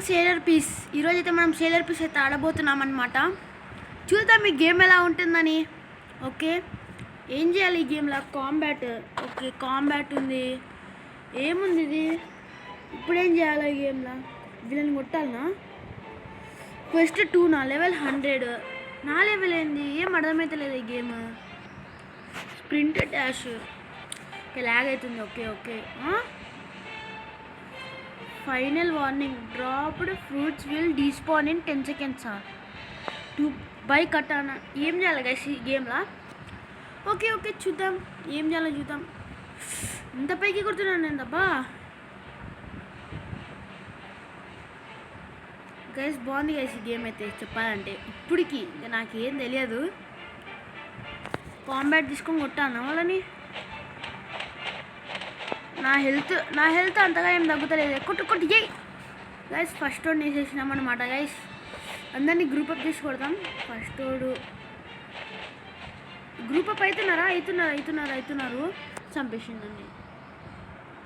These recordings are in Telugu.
Playing sailor piece. ఈరోజైతే మనం సేలర్ పీస్ అయితే ఆడబోతున్నాం అనమాట. చూద్దాం ఈ గేమ్ ఎలా ఉంటుందని. ఓకే, ఏం చేయాలి ఈ గేమ్లో? కాంబాట్. ఓకే, కాంబాట్ ఉంది. ఏముంది ఇది? ఇప్పుడేం చేయాలి ఈ గేమ్లో? వీళ్ళని కొట్టాలనా? క్వెస్ట్ 2 నా లెవెల్ 100. నా లెవెల్ ఏంది? ఏం అర్థమైతే లేదు ఈ game. Sprint dash. Okay, lag అవుతుంది. Okay okay. Final warning, dropped fruits will despawn in 10 seconds. To buy katana. ఏం చేయాలి గైస్ ఈ గేమ్లా? ఓకే ఓకే, చూద్దాం ఏం చేయాలో చూద్దాం. ఇంత పైకి కొడుతున్నాను నేను తప్పా. గైస్ బాగుంది గైస్ ఈ గేమ్ అయితే చెప్పాలంటే. ఇప్పటికి నాకేం తెలియదు. కాంబాట్ తీసుకొని కొట్టాను వాళ్ళని. నా హెల్త్ అంతగా ఏం తగ్గుతలేదు. కొట్టు చేయి గైస్. ఫస్ట్ రోడ్ వేసేసినాం అనమాట గైస్. అందరినీ గ్రూప్ అప్ చేసి కొడతాం. ఫస్ట్ రోడ్ గ్రూప్ అప్ అవుతున్నారు. చంపేసిందండి.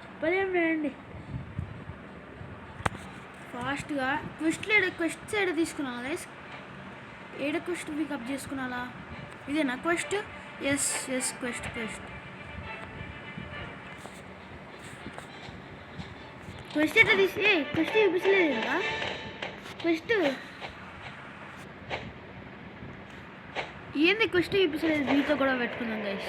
చెప్పలేం రండి ఫాస్ట్గా. క్వెస్ట్ సైడ్ తీసుకున్నాను గైస్. ఏడ క్వెస్ట్ పికప్ చేసుకున్నాలా? ఇదేనా క్వెస్ట్? Yes quest. క్వెస్ట్ ఎట్లా తీసి క్వెస్ట్ చూపించలేదు ఇంకా. క్వెస్ట్ ఏంది? క్వెస్ట్ చూపించలేదు. మీతో కూడా పెట్టుకుందాం గైస్.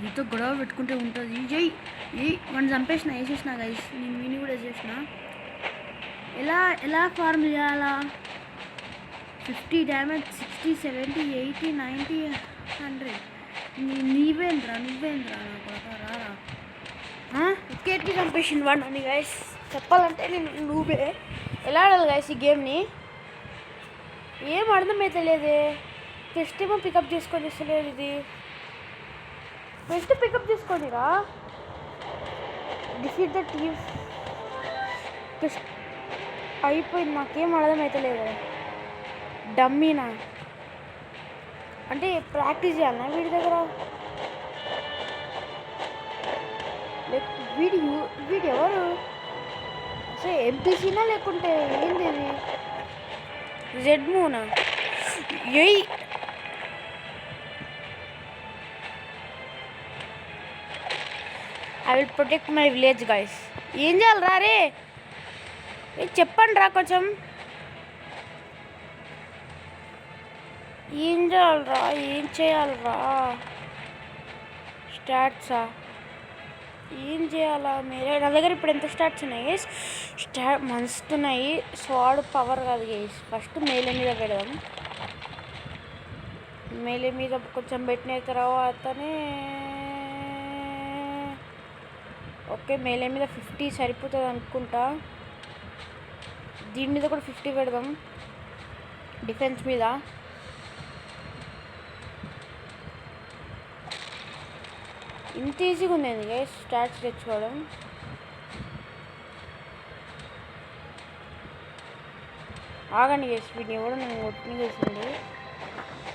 మీతో గొడవ పెట్టుకుంటే ఉంటుంది. మనం వేసేసిన గైస్. నేను విని కూడా వేసేసిన. ఎలా ఫార్మ్ చేయాలా? 50 డ్యామేజ్, 60, 70, 80, 90, 100. నువ్వేంద్రా రారా. ఒకేటికి చంపేసింది వాడిని గైస్. చెప్పాలంటే నేను నువ్వే. ఎలా ఆడాలి గైస్ ఈ గేమ్ని? ఏం అర్థమైతే లేదే. ఫస్ట్ ఏమో పికప్ చేసుకొని ఇస్తలేదు. ఇది ఫస్ట్ పికప్ చేసుకోనిరా. Defeat the team. అయిపోయింది. నాకేం అర్థమైతే లేదు. డమ్మీనా అంటే ప్రాక్టీస్ చేయాలన్నా వీడి దగ్గర? వీడు ఎవరు అసలు? ఎంపీసీనా లేకుంటే ఏంది ఇది? జెడ్ మూనా? I will protect my village guys. ఏం చేయాలి రా రే? చెప్పండి రా కొంచెం. ఏం చేయాలరా? స్టాట్సా? ఏం చేయాలా? నా దగ్గర ఇప్పుడు ఎంత స్టాట్స్ ఉన్నాయి? మస్తు ఉన్నాయి. స్వాడ్ పవర్ కాదు గైస్. ఫస్ట్ మేలే మీద పెడదాం. మేలే మీద కొంచెం పెట్టిన తర్వాతనే ఓకే. మేలే మీద 50 సరిపోతుంది అనుకుంటా. దీని మీద కూడా 50 పెడదాం. డిఫెన్స్ మీద ఇంత ఈజీగా ఉంది గైస్ స్టాట్స్ తెచ్చుకోవడం. ఆగండి గైస్. వీడిని ఎవడో నేను కొట్టిన చేసింది.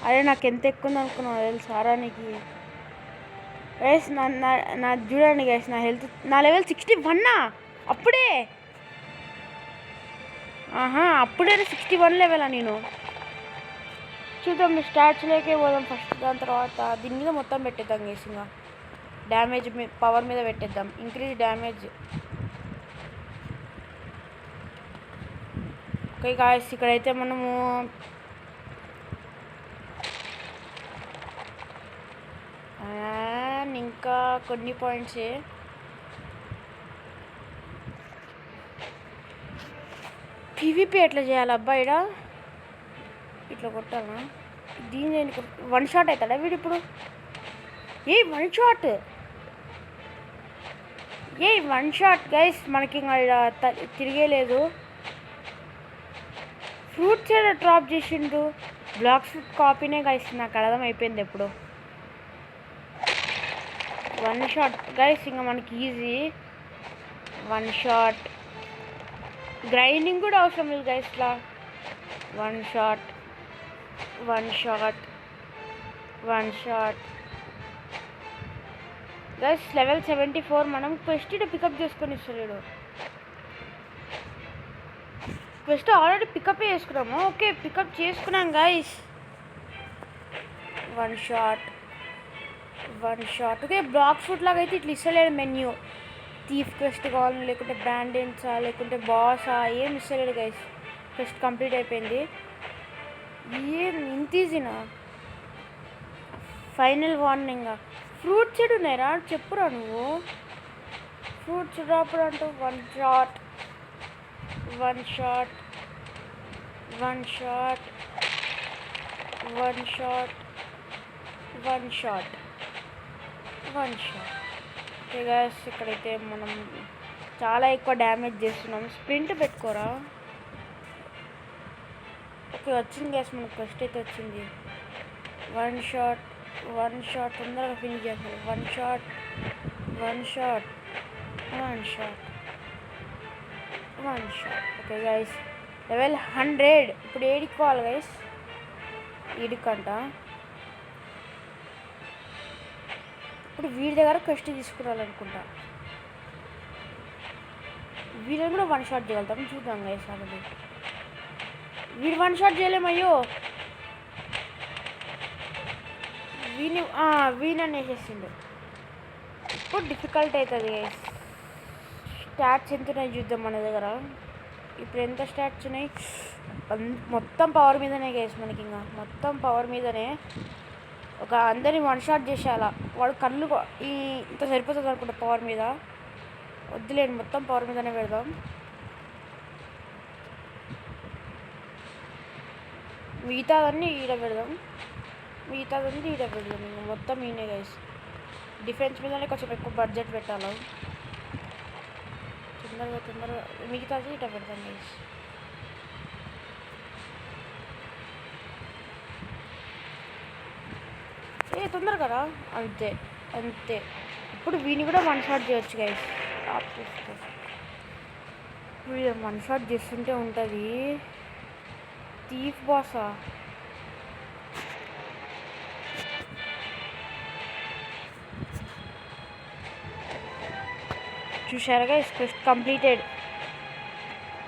అరే నాకు ఎంత ఎక్కువ ఉంది అనుకున్నావు తెలుసారా నీకు? గైస్ నా చూడండి గైస్. నా హెల్త్, నా లెవెల్ 61. అప్పుడే అప్పుడే 61 లెవెలా నేను? చూద్దాం. స్టాట్స్లోకే పోదాం ఫస్ట్. దాని తర్వాత దీని మీద మొత్తం పెట్టేద్దాం గైస్. ఇంకా డ్యామేజ్ పవర్ మీద పెట్టేద్దాం. Increase damage. ఓకే గాయస్, ఇక్కడైతే మనము ఇంకా కొన్ని పాయింట్సే. పీవీపీ ఎట్లా చేయాలి అబ్బాయిడా? ఇట్లా కొట్టాలా? దీని 1 షాట్ అవుతాడా వీడు ఇప్పుడు? 1 షాట్. 1 shot guys. మనకి ఇంకా తిరిగేలేదు. ఫ్రూట్స్ ఏదో డ్రాప్ చేసిండు. బ్లాక్స్ కాపీనే గైస్. నాకు అర్థమైపోయింది ఎప్పుడు. 1 షాట్ గైస్. ఇంకా మనకి ఈజీ. 1 షాట్. గ్రైండింగ్ కూడా అవసరం లేదు గైస్. లా 1 షాట్. గైస్ లెవెల్ 74 మనం క్వెస్ట్ పికప్ చేసుకొని ఇస్తాడు. క్వెస్ట్ ఆల్రెడీ పికప్ చేసుకున్నాము. ఓకే పికప్ చేసుకున్నాం guys. One shot. Okay block foot లాగా అయితే ఇట్లా ఇస్తలేడు మెన్యూ. థీఫ్ క్వెస్ట్ కావాలని లేకుంటే బ్యాండెన్సా లేకుంటే బాసా ఏం ఇస్తలేడు గైస్. క్వెస్ట్ కంప్లీట్ అయిపోయింది. ఏం ఇంత ఈజీనా? Final warning. ఫ్రూట్ చెడు ఉన్నాయరా చెప్పురా నువ్వు. ఫ్రూట్స్ డ్రాప్ అంటూ వన్ షాట్. ఓకే గైస్ ఇక్కడైతే మనం చాలా ఎక్కువ డ్యామేజ్ చేస్తున్నాం. స్ప్రింట్ పెట్టుకోరా. ఓకే వచ్చింది గైస్ మనకు ఫస్ట్ అయితే వచ్చింది. వన్ షాట్ తొందరగా ఫినిష్ చేస్తాను. One shot. Okay guys level 100. ఇప్పుడు ఏడుకోవాలి గైస్. ఈడికంట ఇప్పుడు వీడి దగ్గర క్వెస్ట్ తీసుకురావాలనుకుంటా. వీళ్ళని కూడా వన్ షాట్ చేయగలుగుతాం. చూద్దాం గైస్. అలాగే వీడు వన్ షాట్ చేయలేమయ్యో. వీణని వేసేసిండు. ఇప్పుడు డిఫికల్ట్ అవుతుంది గైస్. స్టాట్స్ ఎంత ఉన్నాయి చూద్దాం మన దగ్గర. ఇప్పుడు ఎంత స్టాట్స్ ఉన్నాయి? మొత్తం పవర్ మీదనే గైస్ మనకి. ఇంకా మొత్తం పవర్ మీదనే. ఒక అందరినీ వన్ షాట్ చేసేయాలా. వాడు కళ్ళు ఇంత సరిపోతుంది అనుకుంటా పవర్ మీద. వద్దులేండి మొత్తం పవర్ మీదనే పెడదాం. మిగతాదన్నీ ఈడ పెడదాం. మొత్తం ఈయనే గైస్. డిఫెన్స్ మీదనే కొంచెం ఎక్కువ బడ్జెట్ పెట్టాలి. తొందరగా మిగతాది ఇట పెడతాం గైస్. తొందరగా రా. అంతే. ఇప్పుడు వీని కూడా వన్ షాట్ చేయొచ్చు గైస్. వీడు వన్ షాట్ చేస్తుంటే ఉంటుంది. థీఫ్ బాసా. చూసారా గైస్ క్వెస్ట్ కంప్లీటెడ్.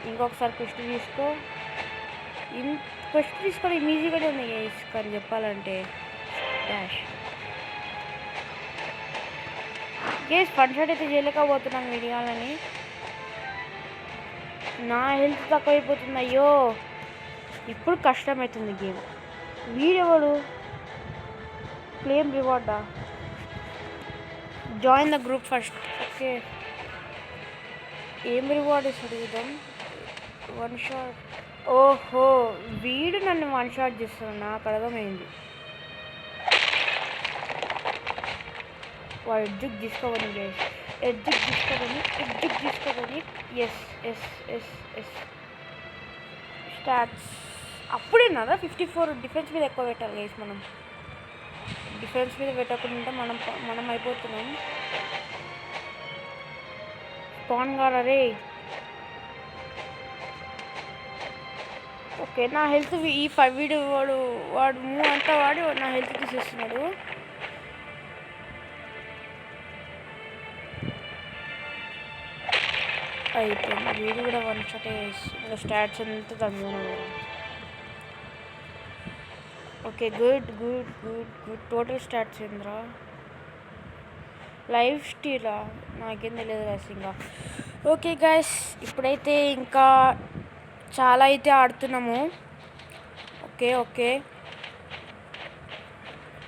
ఇంకొకసారి క్వెస్ట్ తీసుకోవడం ఈజీగానే ఉంది గైస్. కానీ చెప్పాలంటే గైస్ వన్ షాట్ అయితే చేయలేకపోతున్నాను విడిగాలని. నా హెల్త్ తక్కువైపోతుంది. అయ్యో ఇప్పుడు కష్టమవుతుంది గేమ్. వీడెవడు? క్లెయిమ్ రివార్డా? Join the group first. Okay ఏం రివార్డ్ ఇస్తాడు చూద్దాం. One shot. ఓహో వీడు నన్ను వన్ షాట్ చేస్తున్నాడు. నాకు అర్థమైంది. వాడు ఎడ్జుక్ తీసుకోవని గైస్. ఎడ్జుక్ తీసుకోవని. ఎస్ స్టాట్స్ అప్పుడేనా 54. డిఫెన్స్ మీద ఎక్కువ పెట్టాలి గైస్. మనం డిఫెన్స్ మీద పెట్టకుండా మనం అయిపోతున్నాం. స్పాన్ కారా రే. ఓకే నా హెల్త్ ఈ 5 వీడు వాడు మూవ్ అంతా వాడి నా హెల్త్ తీసేస్తున్నాడు. అయిపోయింది. వీడు కూడా వన్ షాట్ వేసి స్టాట్స్ అంతా తగ్గుతున్నాడు. Okay good. టోటల్ స్టాట్స్ ఏంద్రా? లైఫ్ స్టీలా? నాకేం తెలియదు గైస్ ఇంకా. ఓకే గైస్ ఇప్పుడైతే ఇంకా చాలా అయితే ఆడుతున్నాము. ఓకే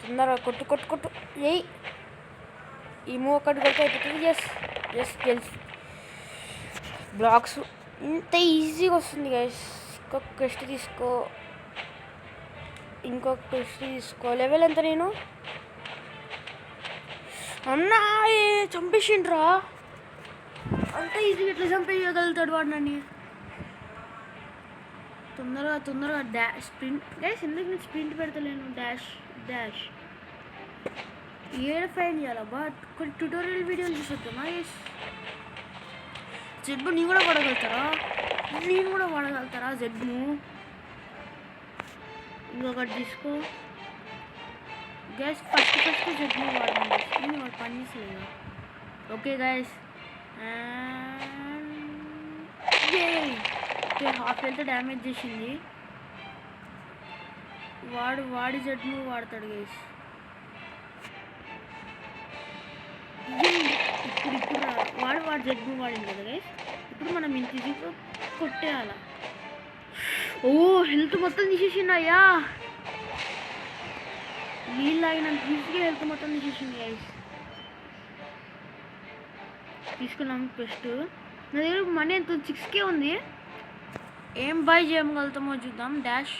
తొందరగా కొట్టు. ఏయ్ ఈ మూవ్ ఒకటి కొడితే అయిపోతుంది. ఎస్ గెలిచి బ్లాక్స్ ఇంత ఈజీగా వస్తుంది గైస్. ఇంకొక క్వెస్ట్ తీసుకో. లెవెల్ ఎంత నేను? అన్నా చంపేసిండ్రా. అంత ఈజీగా ఎట్లా చంపేయగలుగుతాడు వాడు నన్ను? తొందరగా స్ప్రింట్ గైస్. ఎందుకు నేను స్ప్రింట్ పెడతలేను? డాష్ ఏడ ఫైన్ చేయాలా? బట్ కొన్ని ట్యూటోరియల్ వీడియోలు చూసొద్దామా గైస్? జెడ్ము నేను కూడా వాడగలుగుతారా? జెడ్ము ఇంకొకటి తీసుకో. గైస్ ఫస్ట్ జెడ్ మూవ్ వాడదాం గైస్. ఇది వాడు పని చేసలేదు. Okay guys half health damage చేసింది. వాడి జెడ్ మూవ్ వాడతాడు గైస్. ఇప్పుడు వాడు జెడ్ మూవ్ వాడింది కదా గైస్. ఇప్పుడు మనం ఇంత ఈజీగా కొట్టేయాల. ఓ హెల్త్ మొత్తం తీసేసిండు అయ్యా. నీళ్ళు అయినంత ఈజీగా హెల్త్ మొత్తం తీసేసింది గైస్. తీసుకున్నాం ఫస్ట్. నా దగ్గర మనీ ఎంత 6K ఉంది. ఏం బై చేయగలుగుతామో చూద్దాం. డాష్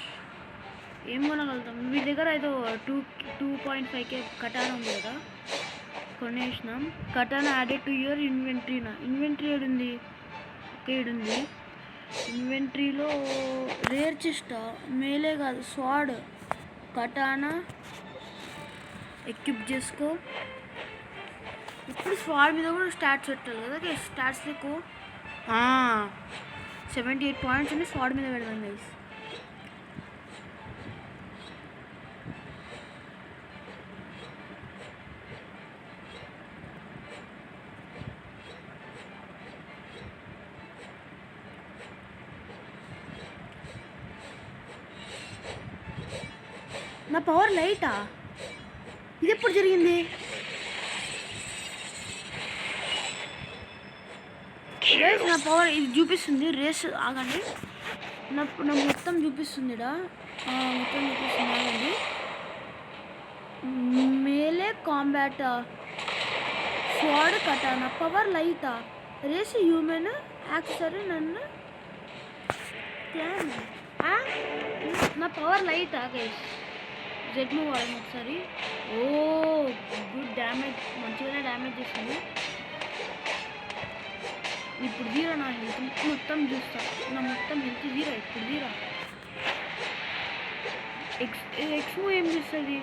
ఏం కొనగలుగుతాం. వీటి దగ్గర ఏదో 2.5K కటానా ఉంది కదా, కొనేసినాం. కటానా యాడెడ్ టు యువర్ ఇన్వెంటరీనా. ఇన్వెంటరీ ఏడుంది? ఓకే ఈడుంది. ఇన్వెంటరీలో రేర్ చెస్ట్ మేలే కాదు స్వాడ్ కటానా ఎక్విప్ చేసుకో. ఇప్పుడు స్వాడ్ మీద కూడా స్టాట్స్ పెట్టాలి కదా. స్టాట్స్ ఎక్కువ 78 పాయింట్స్ అని స్వాడ్ మీద పెడదాం గైస్. నా పవర్ లైటా? ఇది ఎప్పుడు జరిగింది? రేస్ నా పవర్ ఇది చూపిస్తుంది. రేస్ ఆగండి. నా మొత్తం చూపిస్తుంది ఇడా. మొత్తం చూపిస్తుంది ఆగండి. Melee combat sword katana power లైటా రేస్ హ్యూమన్ యాక్సరీ నన్ను ప్లాన్. నా పవర్ లైటా గైస్. జెడ్ మూవ్ వాడము ఒకసారి. ఓ గుడ్ డ్యామేజ్, మంచిగానే డ్యామేజ్ చేస్తుంది. ఇప్పుడు జీరో. నా హెల్త్ మొత్తం చూస్తా. నా మొత్తం హెల్త్ జీరో. ఇప్పుడు జీరో. ఎక్స్ మూవ్ ఏం చేస్తుంది?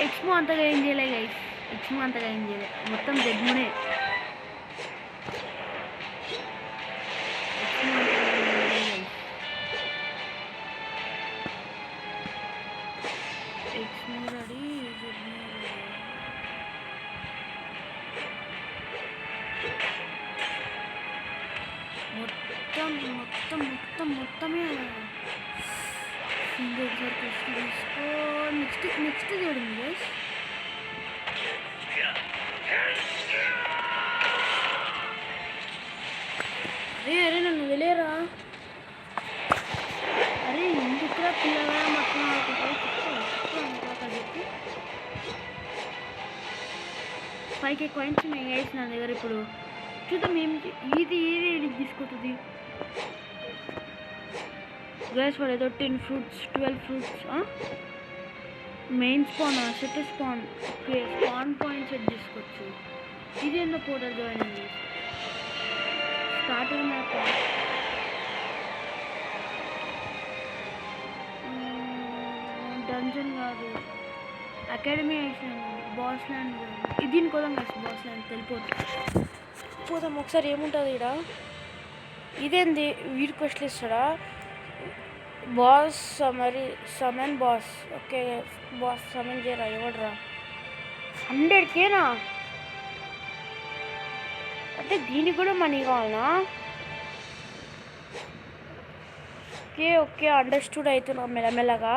ఎక్స్ మూవ్ అంతగా ఏం చేయలే గైస్. ఎక్స్ మూవ్ అంతగా ఏం చేయలే. మొత్తం జెడ్ మూనే. మొత్తమే ఇంకొకసారి టెస్ట్ తీసుకో. నెక్స్ట్ చూడండి గైస్. అరే నన్ను వదిలేరా. అరే ఎందుకురా పిల్లగా మొత్తం చెప్పి 5K కాయిన్స్ ఉన్నాయి గైస్ నా దగ్గర. ఇప్పుడు చూద్దాం ఇది తీసుకుంటుంది గైస్. వాడు ఏదో 10 fruits 12 fruits. Main span set span point set చేసుకోవచ్చు. ఇది ఏందో పోర్టల్ జాయిన్ అయింది. స్టార్టర్ మ్యాప్ డంజన్ కాదు, అకాడమీ వేసాను. బాస్ ల్యాండ్ దీని కోసం కాదు. బాస్ ల్యాండ్ పోదాం ఒకసారి. ఏముంటుంది ఇక్కడ? ఇదేంది వీడి క్వశ్చన్ ఇస్తాడా? బాస్ మరి సమన్ బాస్. ఓకే బాస్ సమన్ చేయరా. ఎవడరా? 100Kనా? అంటే దీనికి కూడా మనీ కావాలనా? ఓకే అండర్స్టూడ్ అవుతున్నా మెల్లమెల్లగా.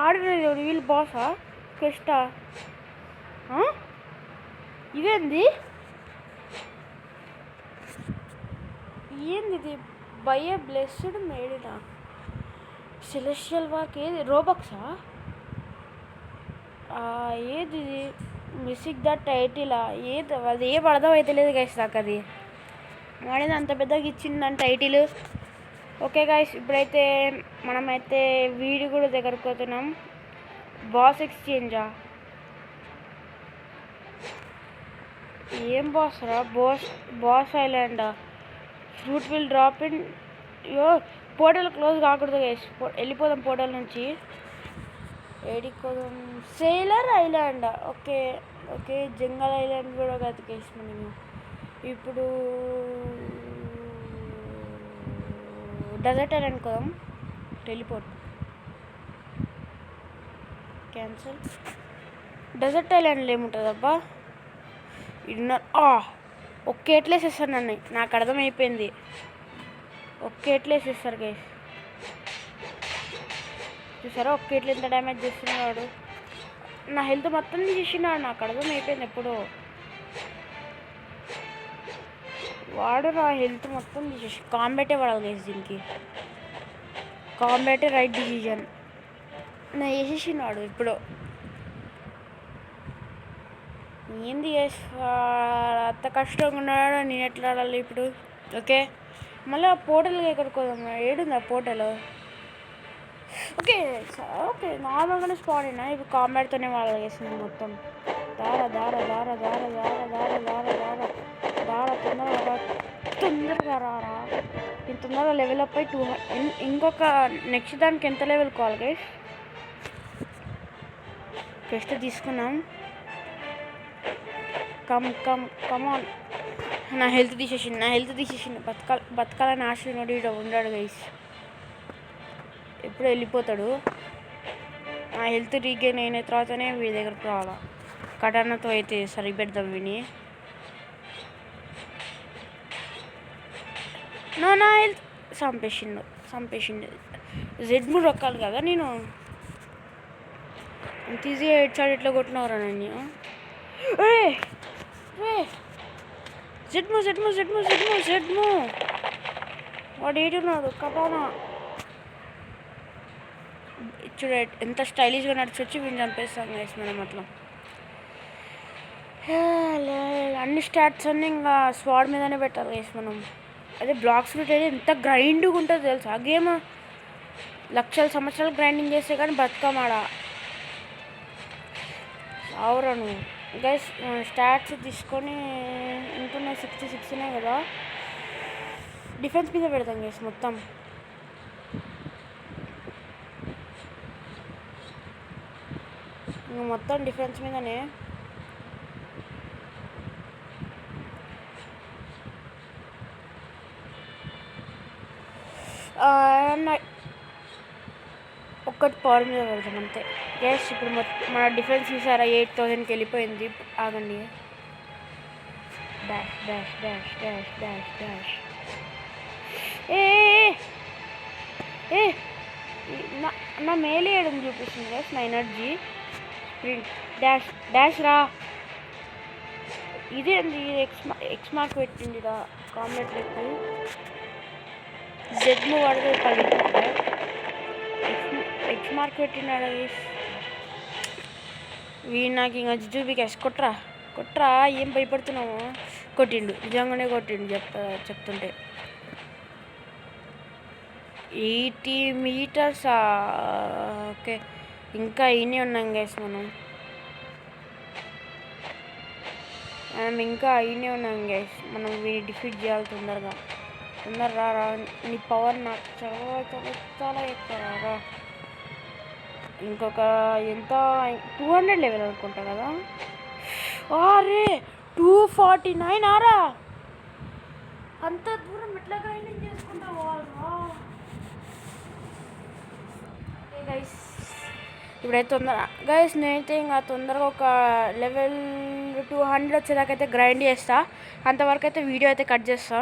ఆర్డర్ వీళ్ళు బాసా క్వెస్టా? ఇదేంది? ఇది బై ఏ బ్లెస్డ్ మేడినా సెలెస్టియల్ వాక్. ఏది రోబక్సా? ఏది మిస్సింగ్ ద టైటిలా? ఏది అది ఏం అర్థం అయితే లేదు గైస్ నాకు. అది వాడేది అంత పెద్దగా ఇచ్చిందని టైటిల్. ఓకే గైస్ ఇప్పుడైతే మనమైతే వీడి కూడా దగ్గరకు పోతున్నాం. బాస్ ఎక్స్చేంజా? ఏం బాస్ రా? బాస్ ఐలాండా? Fruit will drop in. Portal close కాకూడదు గైస్. వెళ్ళిపోదాం పోర్టల్ నుంచి. ఏడిపోదాం? Sailor island. Okay jungle island కూడా కాదు గైస్. మనము ఇప్పుడు డెజర్ట్ ఐలాండ్ కోదాం. Teleport cancel. డెజర్ట్ ఐలాండ్లో ఏముంటుందబ్బా? ఇన్నర్ ఒక్క ఎట్లేసేస్తారు నన్ను, నాకు అర్థమైపోయింది. ఒక్క ఎట్లేసేస్తారు గైస్. చూసారా ఒక్క ఎట్లు ఎంత డ్యామేజ్ చేస్తున్నాడు. నా హెల్త్ మొత్తం తీసేసినాడు, నాకు అర్థమైపోయింది ఎప్పుడో. వాడు నా హెల్త్ మొత్తం తీసేసి కాంబాటే పడాలి గైస్. దీనికి కాంబాటే రైట్ డిసిజన్. నా వేసేసినాడు ఇప్పుడు. ఏంది అంత కష్టంగా ఉన్నాడు, నేను ఎట్లా ఆడాలి ఇప్పుడు? ఓకే మళ్ళీ ఆ పోర్టల్గా ఎక్కడికి పోదాం? ఏడుంది ఆ పోర్టల్? ఓకే ఓకే నార్మల్గానే స్పాట్ అయినా. ఇప్పుడు కాంబాట్తోనే వాళ్ళు వేసింది మొత్తం. దార దార దార దార దార దార దార దార దార తొందరగా రారా. నేను తొందరగా లెవెల్ అప్ అయి ఇంకొక నెక్స్ట్ దానికి ఎంత లెవెల్ కావాలి గైస్? టెస్ట్ తీసుకున్నాం. కమాన్. నా హెల్త్ తీసేసింది. బతకాలని ఆశ నోడి ఉన్నాడు గైస్. ఎప్పుడు వెళ్ళిపోతాడు. నా హెల్త్ రీగెయిన్ అయిన తర్వాతనే వీడి దగ్గరకు రావాలా. కటానాతో అయితే సరిపెడదాం విని. నా హెల్త్ చంపేసిండు. జెడ్ మూడు రొక్కాలి కదా నేను. అంత ఈజీగా హెడ్ షాట్ ఎట్లా కొట్టినవరా నన్ను? జెడ్ము వాడు ఏడున్నాడు. కటానా చూడ ఎంత స్టైలిష్గా నడిచొచ్చి వీడిని చంపేస్తాం గైస్ మనం. అట్లా అన్ని స్టాట్స్ అన్నీ ఇంకా స్వాడ్ మీదనే పెట్టాలి గైస్ మనం. అదే బ్లాక్స్ రూట్ అయితే ఎంత గ్రైండ్గా ఉంటుందో తెలుసా ఆ గేమ్. లక్షల సంవత్సరాలు గ్రైండింగ్ చేస్తే కానీ బతుకమాడ అవురా నువ్వు. గైస్ స్టాట్స్ తీసుకొని ఉంటున్నాయి 66 కదా. డిఫెన్స్ మీద పెడతాం గైస్ మొత్తం. మొత్తం డిఫెన్స్ మీదనే. ఒక్కటి పవర్ మీద పెడతాం అంతే గైస్. ఇప్పుడు మన డిఫెన్స్ చూసారా 8000కి వెళ్ళిపోయింది. ఆగండి. Dash dash dash dash dash dash. ఏ నా మేలే ఏడని చూపిస్తుంది గైస్. నా ఎనర్జీ స్ప్రింట్ డాష్ రా. ఇదే అండి ఎక్స్ మార్క్ పెట్టిందిరా కాంబెట్ లెక్క. జెడ్ మూవ్ వాడితే పడిపోతుంది. ఎక్స్ మార్క్ పెట్టినాడు వీడు. నాకు ఇంకా జిజుబీకి కొట్రా ఏం భయపడుతున్నావు? కొట్టిండు, నిజంగానే కొట్టిండు చెప్తుంటే. 80 meters. ఓకే ఇంకా అయినే ఉన్నాం గైస్ మనం ఇంకా అయినే ఉన్నాం గైస్. మనం వీడిని డిఫీట్ చేయాలి తొందరగా రా. నీ పవర్ నాకు చాలా చాలా చాలా ఎక్కువ రా. ఇంకొక ఎంత 200 లెవెల్ అనుకుంటా కదా. అరే 249 ఆరా. అంత దూరం ఎట్లా గ్రైండింగ్ చేసుకుంటావా గైస్? ఇప్పుడైతే గైస్ నేనైతే ఇంకా తొందరగా ఒక లెవెల్ 200 వచ్చేదాకైతే గ్రైండ్ చేస్తా. అంతవరకు అయితే వీడియో అయితే కట్ చేస్తా.